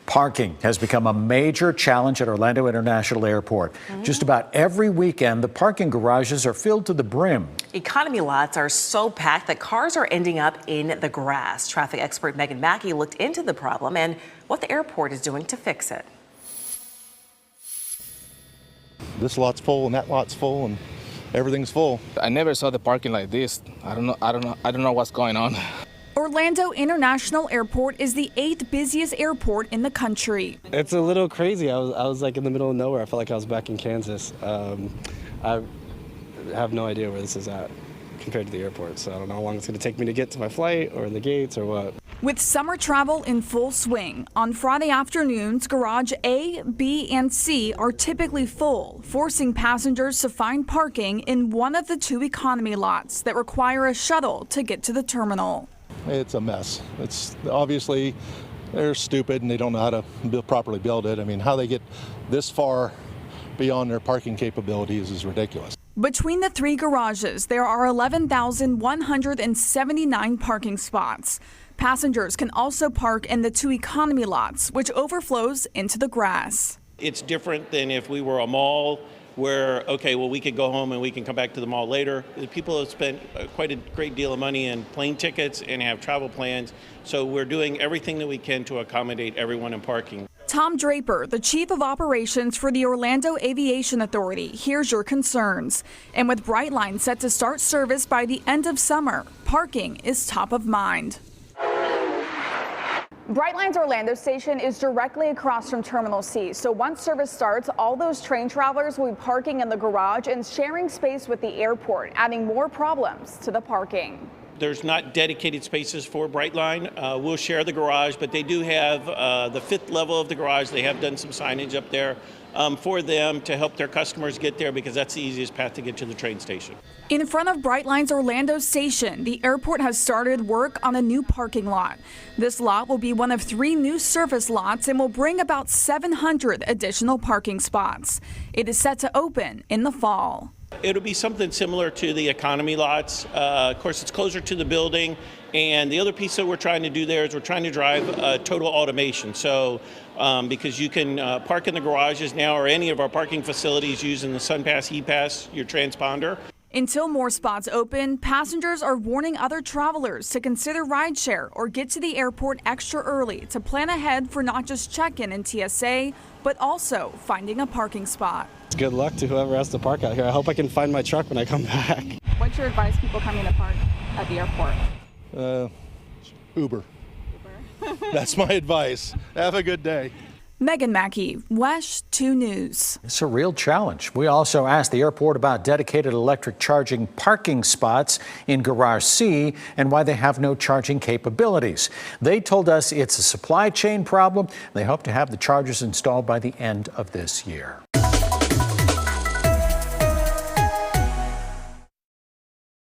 Parking has become a major challenge at Orlando International Airport. Just about every weekend, the parking garages are filled to the brim. Economy lots are so packed that cars are ending up in the grass. Traffic expert Megan Mackey looked into the problem and what the airport is doing to fix it. This lot's full and that lot's full and everything's full. I never saw the parking like this. I don't know what's going on. Orlando International Airport is the 8th busiest airport in the country. It's a little crazy. I was like in the middle of nowhere. I felt like I was back in Kansas. I have no idea where this is at compared to the airport, so I don't know how long it's going to take me to get to my flight or the gates or what. With summer travel in full swing, on Friday afternoons, Garage A, B, and C are typically full, forcing passengers to find parking in one of the 2 economy lots that require a shuttle to get to the terminal. It's a mess. It's obviously they're stupid and they don't know how to properly build it. I mean, how they get this far beyond their parking capabilities is ridiculous. Between the 3 garages, there are 11,179 parking spots. Passengers can also park in the 2 economy lots, which overflows into the grass. It's different than if we were a mall where, okay, well, we could go home and we can come back to the mall later. The people have spent quite a great deal of money in plane tickets and have travel plans. So we're doing everything that we can to accommodate everyone in parking. Tom Draper, the chief of operations for the Orlando Aviation Authority, hears your concerns. And with Brightline set to start service by the end of summer, parking is top of mind. Brightline's Orlando station is directly across from Terminal C, so once service starts, all those train travelers will be parking in the garage and sharing space with the airport, adding more problems to the parking. There's not dedicated spaces for Brightline. We'll share the garage, but they do have the 5th level of the garage. They have done some signage up there for them to help their customers get there because that's the easiest path to get to the train station. In front of Brightline's Orlando station, the airport has started work on a new parking lot. This lot will be one of 3 new surface lots and will bring about 700 additional parking spots. It is set to open in the fall. It'll be something similar to the economy lots. Of course, it's closer to the building. And the other piece that we're trying to do there is we're trying to drive total automation. So because you can park in the garages now or any of our parking facilities using the SunPass, ePass, your transponder. Until more spots open, passengers are warning other travelers to consider rideshare or get to the airport extra early to plan ahead for not just check-in and TSA, but also finding a parking spot. Good luck to whoever has to park out here. I hope I can find my truck when I come back. What's your advice people coming to park at the airport? Uber. That's my advice. Have a good day. Megan Mackey, WESH 2 News. It's a real challenge. We also asked the airport about dedicated electric charging parking spots in Garage C and why they have no charging capabilities. They told us it's a supply chain problem. They hope to have the chargers installed by the end of this year.